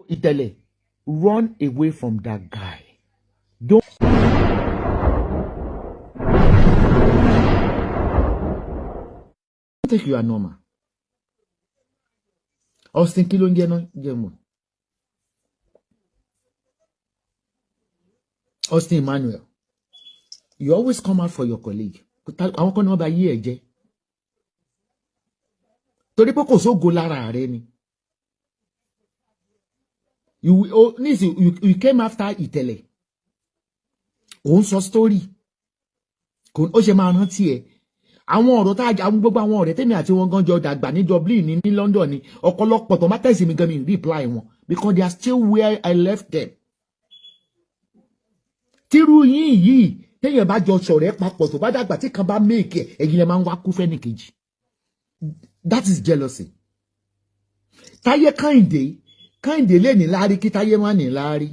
Itele, run away from that guy. Don't think you are normal. Austin kilo ngeno. Austin Emmanuel, you always come out for your colleague. Àwọn kan náà bá yí ẹ jẹ́. Torí pé kò sógo lára rẹ ni. You came after Itele. Òun sọ story. Ó ṣe máa rántí ẹ. Àwọn ọ̀rọ̀ tá àwọn gbogbo àwọn ọ̀rẹ́ tèmi àti wọn gan jọ dàgbà ní Dublin ní London ni ọ̀pọ̀lọpọ̀ tó má tẹ̀sí mi gan mi reply wọn because they are still where I left them. Tíru yìí téèyàn bá jọ ṣọ̀rẹ́ papọ̀ tó bá dàgbà tí kan bá make ẹ̀yin lè máa ń wá kú fẹ́ni kejì. That is jealousy. Táyé Kẹ́hìndé lè ní láárí kí Táyé má ní láárí.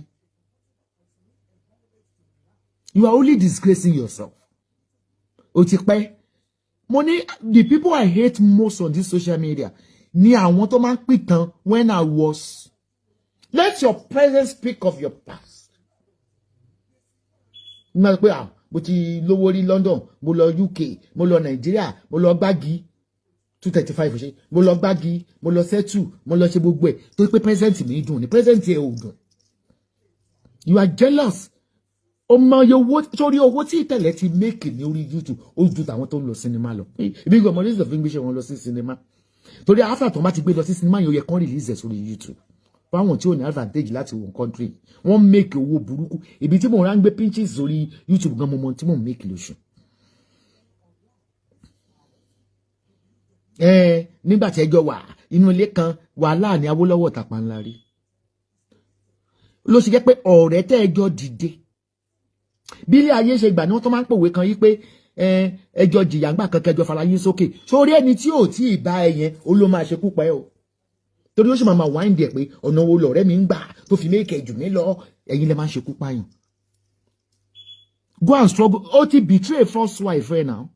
You are only disgracing yourself. Ó ti pẹ́. Money, the people I hate most on this social media ni àwọn tó máa ń pìtàn when I was. Let your presence speak of your past. Mo pé mo ti lówó rí London, mo lọ UK, mo lọ Nigeria, mo lọ gbági 235 ṣe, mo lọ gbági, mo lọ settle, mo lọ ṣe gbogbo ẹ̀ tó pé present mi dùn ni present ẹ ò dùn. You are jealous. Ọmọ owó sórí owó tí Itele ti make ní orí YouTube ó ju tàwọn tó ń lọ cinema lọ. Ibi gbọ́ mo list of English wọn lọ sí cinema. Torí after tó bá ti gbé lọ sí cinema yóò yẹ kán release sórí YouTube. Fáwọn tí ò ní advantage láti wọ country. Wọ́n make owó burúkú. Ibi tí mo rán gbé pinches sórí YouTube gan mo mọ tí mo make lóṣù. Nígbà tí ẹjọ́ wà inú ilé kan wàhálà ní Awólọ́wọ̀ tàpá ńlá rí. Ló ṣe jẹ́ pé ọ̀rẹ́ tẹ́ ẹjọ́ dìde. Bí ilé ayé ṣe gbà ní wọ́n tó máa ń pòwe kan yí pé ẹjọ́ jìyà ńgbà kan kẹjọ fara yín sókè sórí ẹni tí ò tí ì bá ẹyẹn ó ló máa ṣekú pa ẹ o torí ó sì máa wind ẹ pé ọ̀nà wo lọ̀rẹ́ mi ń gbà tó fi méèkì jù mí lọ ẹ̀yin lè máa ṣekú pa yàn. Go and struggle. Ó ti betray first wife ẹ náà.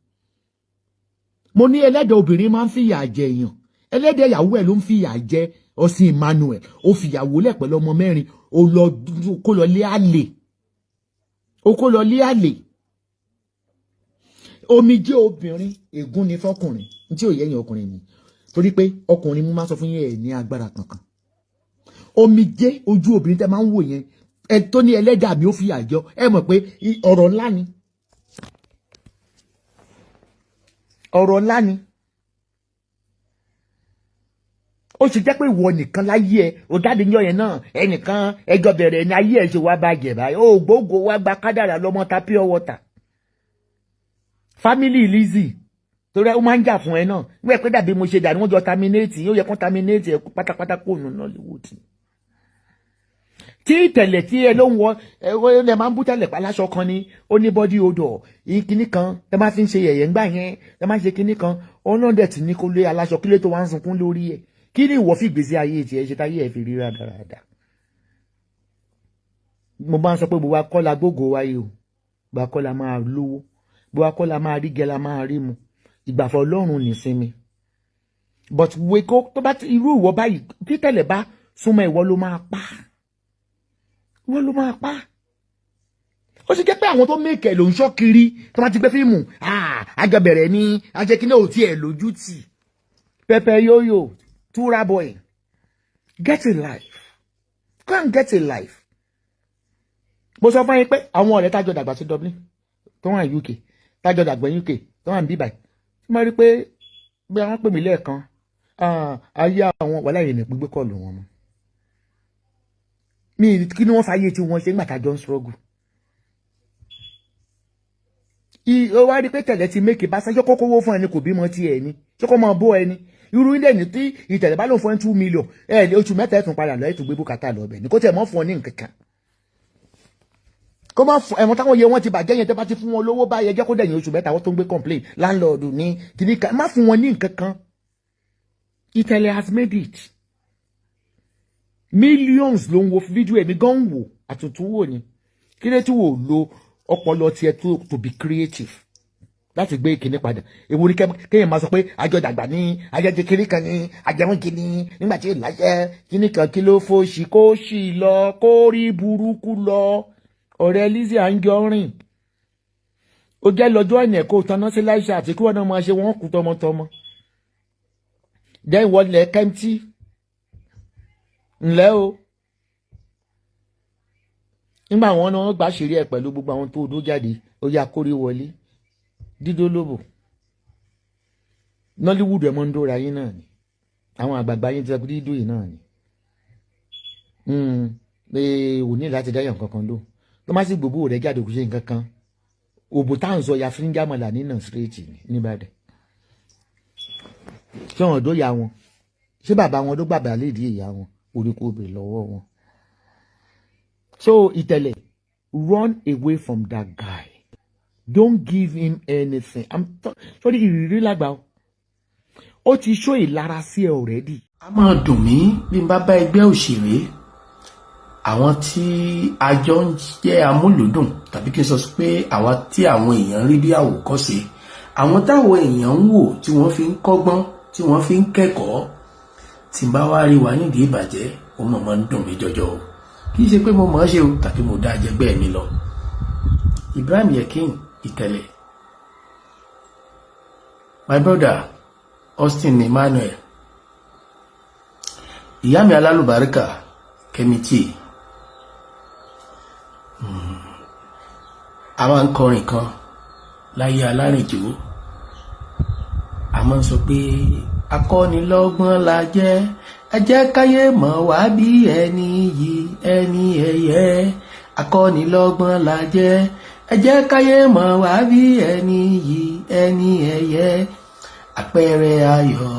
Mo ní ẹlẹ́dẹ̀ obìnrin máa ń fìyà jẹ èèyàn ẹlẹ́dẹ̀ ìyàwó ẹ̀ ló ń fìyà jẹ ọsìn Emmanuel ó fìyàwó lẹ̀ pẹ̀lú ọmọ mẹ́rin ó lọ kó lọ lé àlè. Oko lọ lé àlè. Omijé obìnrin ègún ni fọ́kùnrin tí ò yẹ̀yìn ọkùnrin ni torí pé ọkùnrin mú máa sọ fún yín ẹ̀ ní agbára kankan. Omijé ojú obìnrin tẹ́ máa ń wò yẹn ẹ tó ní ẹlẹ́dàá mi ó fi àjọ ẹ mọ̀ pé ọ̀rọ̀ ńlá ni. Ọ̀rọ̀ ńlá ni. Ó sì jẹ́ pé ìwọ nìkan láyé ẹ ò jáde ní ọ̀yẹ́ náà ẹnìkan ẹjọ́ bẹ̀rẹ̀ ní ayé ẹ̀ ṣe wá bàjẹ́ báyìí ó gbógo wá gba kádàrà lọ́mọ ta pure water. Family Lizzy torí ó máa ń jà fún ẹ náà wíwẹ̀ pé dàbí mo ṣe dà ní wọ́n jọ terminate yóò yẹ kó terminate ẹ pátápátá kó nù náà léwu tì. Tí Itele tí ẹ ló ń wọ ẹ máa ń bú tẹ́lẹ̀ paláṣọ kan ní ó ní body odor ìkíní kan ẹ máa fi ń ṣe yẹ̀yẹ́ ńgbà yẹn ẹ máa ń ṣe kíní kan ọ̀nà dẹ̀ tí ní kó lé aláṣọ kílé tó wá ń sunkún lórí ẹ̀. Kí ni ìwọ fi gbèsè ayé tí ẹ ṣe táyé ẹ fi rí rádaràdà. Mo bá ń sọ pé gbogbo akọ́la gbogbo wáyé o gbogbo akọ́la máa lówó gbogbo akọ́la máa rí gẹ́la máa rí mu ìgbàfọ̀ Ọlọ́run nìsinmi. But weko tó bá irú ìwọ báyìí tí Itele bá súnmọ́ ìwọ ló máa pa ìwọ ló máa pa. Ó sì jẹ́ pé àwọn tó mẹ́kẹ̀ ló ń ṣọ́ kiri tó bá ti gbé fíìmù àjọbẹ̀rẹ̀ ní ajẹ́kínà ò tí ẹ̀ lójú tì pẹpẹ yóyò. Tura boy, get a life. Go and get a life. Mo sọ fún yín pé àwọn ọ̀rẹ́ tájọ dàgbà sí Dublin tó wà ní UK tájọ dàgbà ní UK tó wà ní Dubai tí mo rí pé bí wọ́n pè mí lẹ́ẹ̀kan ayé àwọn wàhálà yìí ní gbígbé kọlù wọn mọ́. Mi kí ni wọ́n fàyè tí wọ́n ṣe ń gbàtà John struggle. Ó wá rí pé Itele ti make bá sájọ́ kókówó fún ẹni kò bímọ tí ẹ ní ṣé kó máa bó ẹni. Irú ilé ní tí Itele bá lò fún 2 million oṣù mẹ́ta ẹ̀tún padà lọ ẹ̀tún gbé bùkátà lọ bẹ̀ ní kó tẹ̀ mọ́ fún ọ ní nǹkankan. Kó má fún ẹ̀wọ̀n táwọn yẹ wọ́n ti bàjẹ́ yẹn tẹ́ bá ti fún wọn lówó báyẹn jẹ́ kó dẹ̀yìn oṣù mẹ́ta wọ́n tó ń gbé complain landlord ní kìnnìkan má fún wọn ní nǹkankan. Itele has made it. Millions ló ń wo fídíò ẹ̀mí gan wò àtúntúwò ni kí lè tí wò lo ọpọlọ tiẹ̀ to be creative. láti gbé ìkíní padà èwo ni kéèyàn máa sọ pé àjọ dàgbà ní àjọ kékeré kan ní àjẹmọ́ kìíní nígbà tí ìlàjẹ kíní kan kí ló fòṣì kó ṣì lọ kó rí burúkú lọ ọ̀rẹ́ Lizzy Anjorin ó jẹ́ lọ́jọ́ ẹ̀nẹ̀ kó taná sí láìsí àti kí wọ́n náà máa ṣe wọ́n kú tọmọtọmọ jẹ́ ìwọlẹ̀ Kemity ńlẹ́ o nígbà wọn náà gbà ṣeré ẹ̀ pẹ̀lú gbogbo àwọn tó dó jáde ó yá kórí wọlé dídó lóbò Nollywood ẹ̀ mọ́ ń dóra yín náà ni àwọn àgbààgbà yín ti sọ pé dídó yìí náà ni pé ò ní láti dáyọ̀ kankan ló tó má sì gbogbo rẹ̀ jáde kò ṣe nǹkan kan òbò tá à ń sọ ya fíńgá mọ̀lá nínà straight níbàdàn ṣé wọn dó ya wọn ṣé bàbá wọn ló gbàgbà lédi ìyá wọn orí kò bèrè lọ́wọ́ wọn. So Itele, run away from that guy. Don't give him anything. Sorry, ìrírí lágbà o. Ó ti show ìlara sí ẹ already. A máa dùn mí bí n bá bá ẹgbẹ́ òṣèré àwọn tí àjọ ń jẹ́ amúlùdùn tàbí kí n sọ pé àwọn tí àwọn èèyàn rí bí àwòkọ́ṣe àwọn táwọn èèyàn ń wò tí wọ́n fi ń kọ́gbọ́n tí wọ́n fi ń kẹ́kọ̀ọ́ tí n bá wá rí wa nídìí ìbàjẹ́ ó mọ̀ máa ń dùn mí jọjọ o kì í ṣe pé mo mọ̀ ọ́ ṣe o tàbí mo dá jẹgbẹ́ mi lọ. Ibrahim Yekin Itele, my brother Austin Emmanuel, ìyá mi alálùbáríkà Kemity, a máa ń kọrin kan láyé alárìnjó a máa ń sọ pé akọ́nilọ́gbọ́n la jẹ́ ẹ jẹ́ káyé mọ̀ wá bí ẹni yìí ẹni ẹ̀yẹ akọ́nilọ́gbọ́n la jẹ́ ẹ jẹ́ káyé mọ̀ wá bí ẹni yìí ẹni ẹ̀yẹ àpẹẹrẹ ayọ̀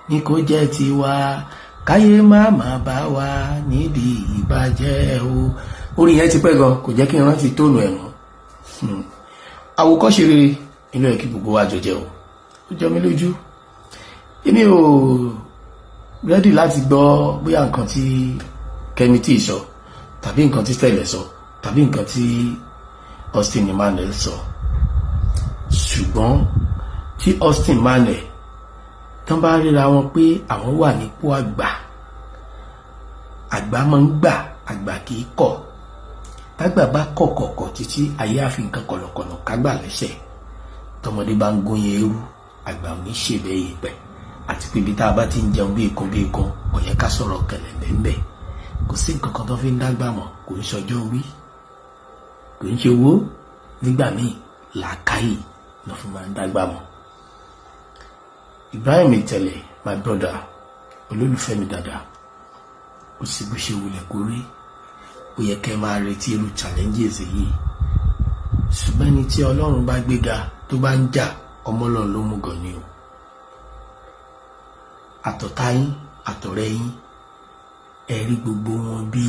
ni kò jẹ́ tiwa káyé má má bá wa níbi ìbàjẹ́ o. Orin yẹn ti pẹ́ gan kò jẹ́ kí n rántí tóònù ẹ̀ mọ́. Àwòkọ́ṣe rere inú ẹ̀ kí gbogbo wa jọ jẹ́ o ó jọ mí lójú èmi ò rẹ́dì láti gbọ́ bóyá nǹkan tí Kemity sọ tàbí nǹkan tí Itele sọ tàbí nǹkan tí Austin Emmanuel sọ ṣùgbọ́n tí Austin Emmanuel tán bá ríra wọn pé àwọn wà nípò àgbà máa ń gbà àgbà kì í kọ̀ tágbà bá kọ̀kọ̀kọ̀ títí ayé àfi nǹkan kọ̀lọ̀kọ̀lọ̀ kágbà lẹ́sẹ̀ tọmọdé bá ń gún yẹn rú àgbà ò ní ṣe bẹ́ẹ̀ yìí pẹ́ àti pé ibi tá a bá ti ń jẹun bí ikun ó yẹ ká sọ̀rọ̀ kẹlẹ̀bẹ̀ ń bẹ̀ kò sí nǹkan kan tó fi ń dágbà mọ́ kò ń ṣọjọ́ orí kò ń ṣe owó nígbà míì làákàyè ló fi máa ń dágbà mọ́. Ibrahim Itele, my brother olólùfẹ́ mi dáadáa ó sì bó ṣe wulẹ̀ kó rí ó yẹ kẹ́ máa retí irú challenges yìí ṣùgbọ́n ẹni tí Ọlọ́run bá gbéga tó bá ń jà ọmọ Ọlọ́run ló mú gan ni o. Àtọ̀tá yín àtọ̀rẹ́ yín ẹ rí gbogbo wọn bí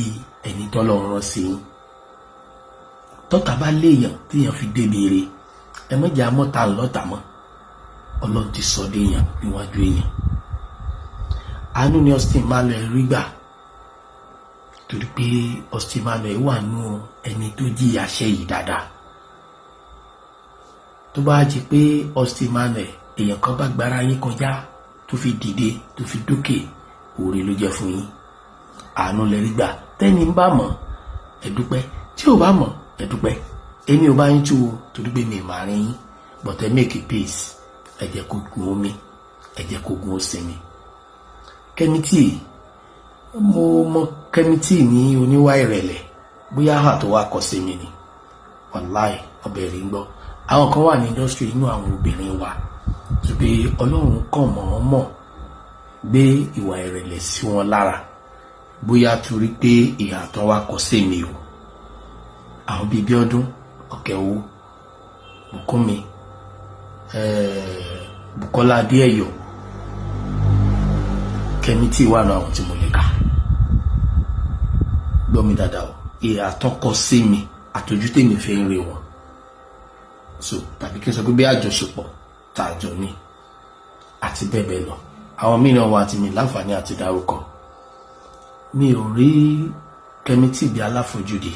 ẹni tọ́lọ́run rán sí yín tọ́ta bá léèyàn téèyàn fi débi ire ẹ mọ́jà mọ́ta lọ́ta mọ́ Ọlọ́run ti sọ déèyàn níwájú èèyàn. Àánú ni Austin Emmanuel rí gbà torí pé Austin Emmanuel wà nù ẹni tó jìyà ṣe yìí dáadáa tó bá jẹ́ pé Austin Emmanuel èèyàn kan bá gbára yín kọjá tó fi dìde tó fi dókè oore ló jẹ́ fún yín. Àánú lẹ rí gbà tẹ́ni ń bá mọ̀ ẹ dúpẹ́ tí ò bá mọ̀ ẹ dúpẹ́ èmi ò bá yín tú o torí pé mi máa rí yín but ẹ make a peace ẹ jẹ́ kó gun omi ẹ jẹ́ kó gun ó sinmi. Kemity mo mọ Kemity ní oníwà ìrẹ̀lẹ̀ bóyá hà tó wà kọ́ sí mi ni wàláì ọbẹ̀ rí gbọ́ àwọn kan wà ní industry inú àwọn obìnrin wa tó pé Ọlọ́run kàn mọ́ wọn mọ̀ gbé ìwà ìrẹ̀lẹ̀ sí wọn lára bóyá torí pé ìhà tó wà kọ́ sí mi o. Àwọn bíi Bíọ́dún Ọ̀kẹ́wò Bùkúnmi Bùkọ́lá Adéẹ̀yọ̀ Kemity wà náà àwọn tí mo lè kà gbọ́ mi dáadáa o ìhà tó kọ́ sí mi àtọ́jú tèmi fẹ́ ń rí wọn so tàbí kí n sọ pé bí àjọṣepọ̀ tá a jọ ní àti bẹ́ẹ̀ bẹ́ẹ̀ lọ àwọn mìíràn wà tí mi láǹfààní àti dárúkọ. Mi ò rí Kemity bí aláfojúdi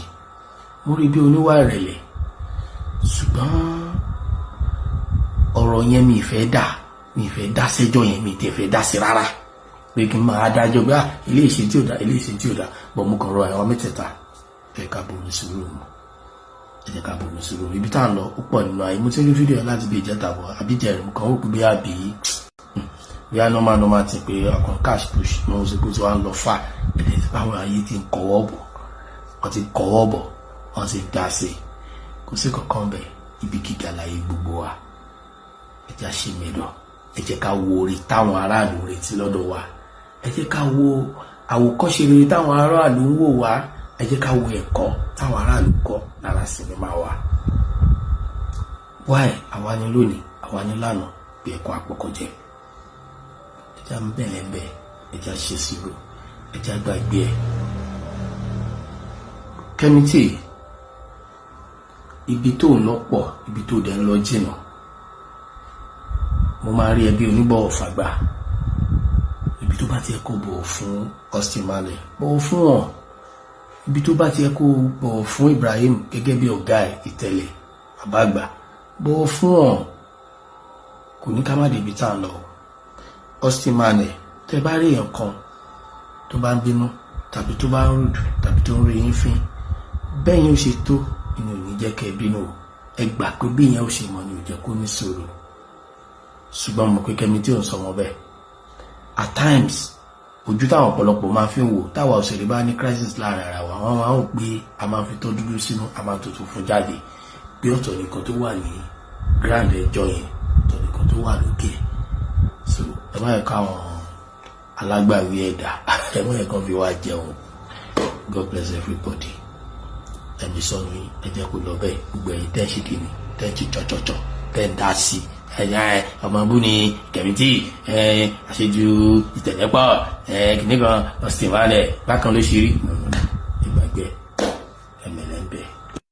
mo rí bí oníwà ìrẹ̀lẹ̀ ṣùgbọ́n ọ̀rọ̀ yẹn mi ìfẹ́ dá sẹ́jọ́ yẹn mi tẹ̀ fẹ́ dá sí rárá pé kí n máa dájọ́ pé ilé ìṣe tí ò dá ilé ìṣe tí ò dá bọ̀ mo kàn rọ àwọn mẹ́tẹ̀ẹ̀ta ẹ ká bomi sùúrù mu ẹ jẹ́ ká bomi sùúrù ibi tá à ń lọ ó pọ̀ nínú ayé mo ti rí fídíò láti bí ìjẹta bọ̀ àbíjẹ̀rẹ̀ mo kàn ó pé bí àbí bóyá normal ti pé ọkàn cash push mo ń sọ pé tí wọ́n á lọ fà ẹ̀dẹ̀ tí báwọn ayé ti ń kọ́wọ́ bọ̀ wọ́n ti dá sí kò sí kankan bẹ̀ ibi gíga láyé gbogbo wa ẹ jẹ́ ṣe mẹ́lọ ẹ jẹ́ ká wo orí táwọn aráàlú retí lọ́dọ̀ wa ẹ jẹ́ ká wo àwòkọ́ṣe rere táwọn aráàlú ń wò wá ẹ jẹ́ ká wo ẹ̀kọ́ táwọn aráàlú kọ́ lára sinimá wa wáì àwa ni lónìí àwa ni lánàá bí ẹ̀kọ́ àpọ̀kọ̀jẹ́ ẹ jẹ́ ń bẹ̀rẹ̀ bẹ́ẹ̀ ẹ jẹ́ ṣe sùúrù ẹ jẹ́ gbàgbé ẹ̀ Kemity ibi tó ń lọ pọ̀ ibi tó dẹ̀ ń lọ jìnnà mo máa rí ẹbí oníbọ̀wọ̀ fàgbà ibi tó bá ti yẹ kó bọ̀wọ̀ fún Emmanuel bọ̀wọ̀ fún wọn ibi tó bá ti yẹ kó bọ̀wọ̀ fún Ibrahim gẹ́gẹ́ bí ọ̀gá ẹ̀ ìtẹ̀lẹ̀ àbágbà bọ̀wọ̀ fún wọn kò ní ká má débi tá à ń lọ Emmanuel tẹ bá rí èèyàn kan tó bá ń bínú tàbí tó bá ń rùdù tàbí tó ń rí yín fín bẹ́ẹ̀ yín ó ṣe tó inú ò ní jẹ́ kẹ́ ẹ bínú ẹ gbà pé bí ìyẹn ò ṣe mọ̀ ni ò jẹ́ kó ní sùúrù ṣùgbọ́n mo pé Kemity ò ń sọ wọn bẹ́ẹ̀ at times ojú táwọn ọ̀pọ̀lọpọ̀ máa fi ń wò táwa òṣèré bá ní crisis láàrin ara wa wọ́n máa ń pé a máa fi tó dúdú sínú a máa tuntun fún jáde pé ọ̀tọ̀ nìkan tó wà ní grand ẹjọ́ yẹn ọ̀tọ̀ nìkan tó wà lókè so ẹ má yẹ káwọn alágbàwí ẹ̀dá ẹ má yẹ kán fi wá jẹun God bless everybody ẹ̀mí sọnù yìí ẹ jẹ́ kó lọ bẹ́ẹ̀ gbogbo ẹ̀yin tẹ́ ṣe kìíní tẹ́ ṣe chọ́chọ́chọ́ tẹ́ ń dá sí ọmọ abú ni Kemity àṣejù ìtẹ̀lẹ́pọ̀ kìnnìkan ọ̀sìn wálẹ̀ bákan ló ṣe rí ìgbàgbé ẹ̀mẹ̀lẹ́ ń bẹ̀.